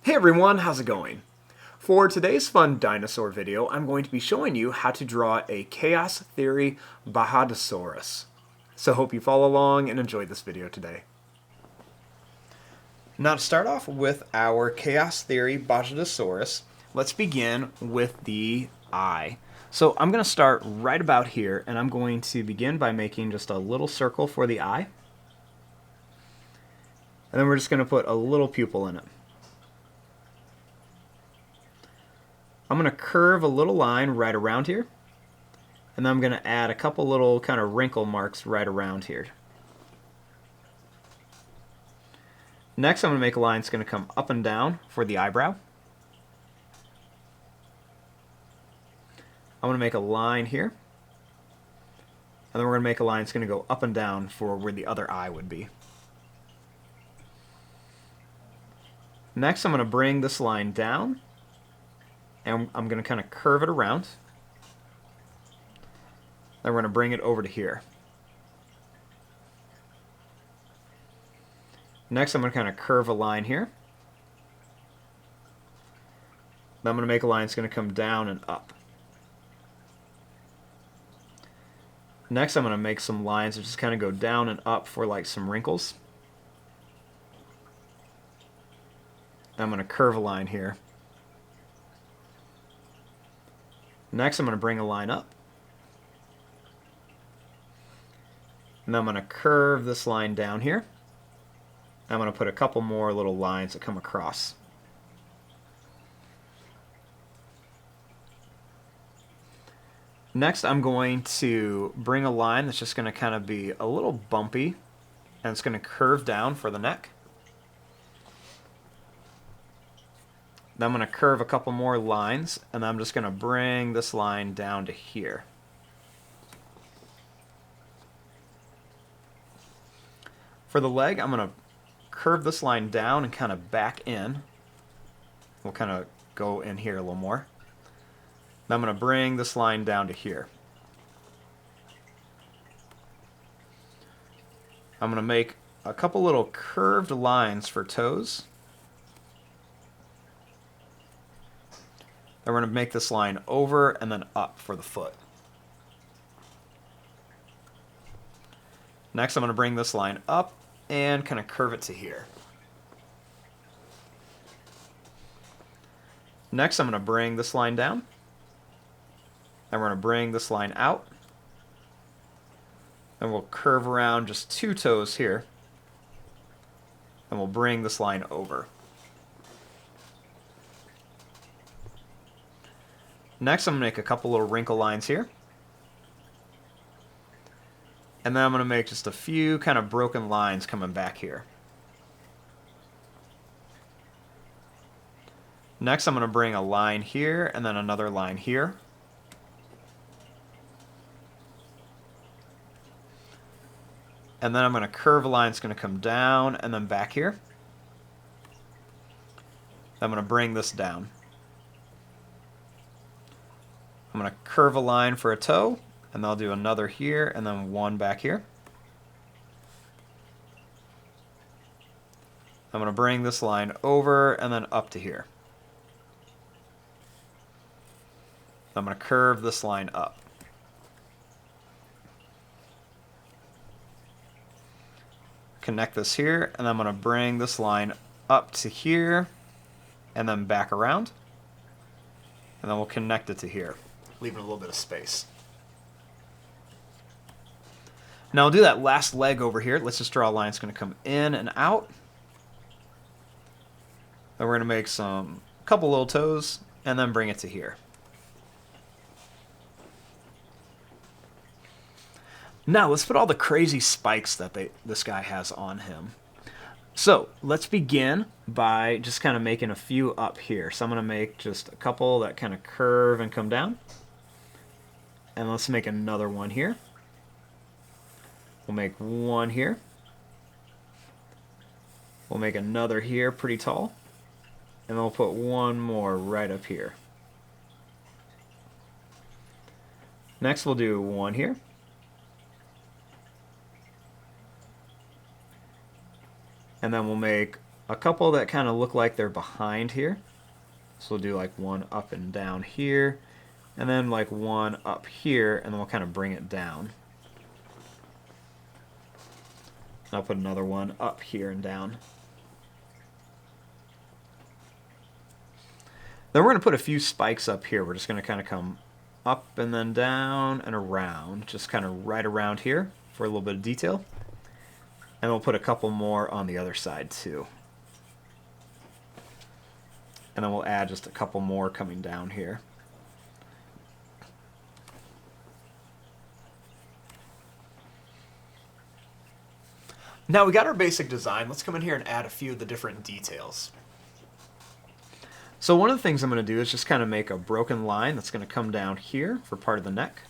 Hey everyone, how's it going? For today's fun dinosaur video, I'm going to be showing you how to draw a Chaos Theory Bajadasaurus. So hope you follow along and enjoy this video today. Now to start off with our Chaos Theory Bajadasaurus, let's begin with the eye. So I'm going to start right about here, and I'm going to begin by making just a little circle for the eye. And then we're just going to put a little pupil in it. I'm going to curve a little line right around here, and then I'm going to add a couple little kind of wrinkle marks right around here. Next, I'm going to make a line that's going to come up and down for the eyebrow. I'm going to make a line here, and then we're going to make a line that's going to go up and down for where the other eye would be. Next, I'm going to bring this line down, and I'm going to kind of curve it around. Then we're going to bring it over to here. Next, I'm going to kind of curve a line here. Then I'm going to make a line that's going to come down and up. Next, I'm going to make some lines that just kind of go down and up for like some wrinkles. I'm going to curve a line here. Next, I'm going to bring a line up. And then I'm going to curve this line down here. I'm going to put a couple more little lines that come across. Next, I'm going to bring a line that's just going to kind of be a little bumpy, and it's going to curve down for the neck. Then I'm going to curve a couple more lines, and then I'm just going to bring this line down to here. For the leg, I'm going to curve this line down and kind of back in. We'll kind of go in here a little more. Then I'm going to bring this line down to here. I'm going to make a couple little curved lines for toes. Then we're going to make this line over and then up for the foot. Next, I'm going to bring this line up and kind of curve it to here. Next, I'm going to bring this line down. Then we're going to bring this line out. And we'll curve around just two toes here. And we'll bring this line over. Next, I'm going to make a couple little wrinkle lines here. And then I'm going to make just a few kind of broken lines coming back here. Next, I'm going to bring a line here and then another line here. And then I'm going to curve a line that's going to come down and then back here. I'm going to bring this down. I'm going to curve a line for a toe, and then I'll do another here, and then one back here. I'm going to bring this line over, and then up to here. I'm going to curve this line up. Connect this here, and I'm going to bring this line up to here, and then back around. And then we'll connect it to here, leaving a little bit of space. Now I'll do that last leg over here. Let's just draw a line that's going to come in and out. Then we're going to make some couple little toes and then bring it to here. Now let's put all the crazy spikes that this guy has on him. So let's begin by just kind of making a few up here. So I'm going to make just a couple that kind of curve and come down. And let's make another one here. We'll make one here. We'll make another here pretty tall. And then we'll put one more right up here. Next we'll do one here. And then we'll make a couple that kind of look like they're behind here. So we'll do like one up and down here, and then like one up here, and then we'll kind of bring it down. I'll put another one up here and down. Then we're going to put a few spikes up here. We're just going to kind of come up and then down and around, just kind of right around here for a little bit of detail. And we'll put a couple more on the other side too. And then we'll add just a couple more coming down here. Now we got our basic design. Let's come in here and add a few of the different details. So one of the things I'm going to do is just kind of make a broken line that's going to come down here for part of the neck.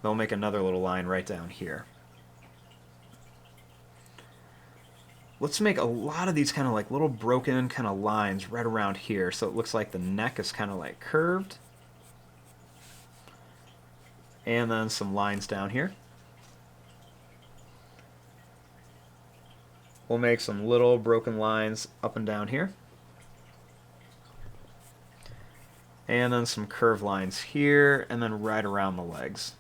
Then we'll make another little line right down here. Let's make a lot of these kind of like little broken kind of lines right around here, so it looks like the neck is kind of like curved. And then some lines down here. We'll make some little broken lines up and down here. And then some curved lines here, and then right around the legs.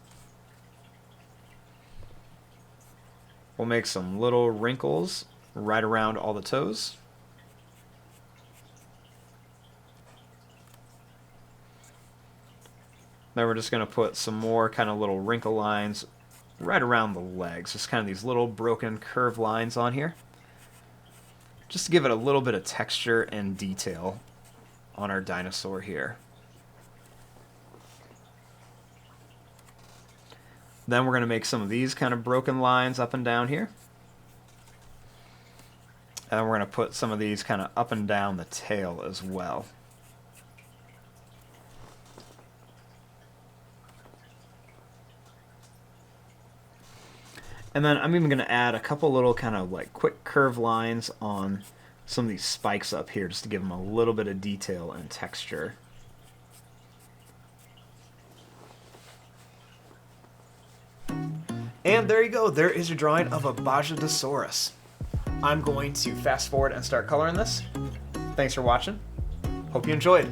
We'll make some little wrinkles right around all the toes. Then we're just going to put some more kind of little wrinkle lines right around the legs. Just kind of these little broken curved lines on here. Just to give it a little bit of texture and detail on our dinosaur here. Then we're going to make some of these kind of broken lines up and down here. And then we're going to put some of these kind of up and down the tail as well. And then I'm even going to add a couple little kind of like quick curve lines on some of these spikes up here just to give them a little bit of detail and texture. And there you go. There is your drawing of a Bajadasaurus. I'm going to fast forward and start coloring this. Thanks for watching. Hope you enjoyed.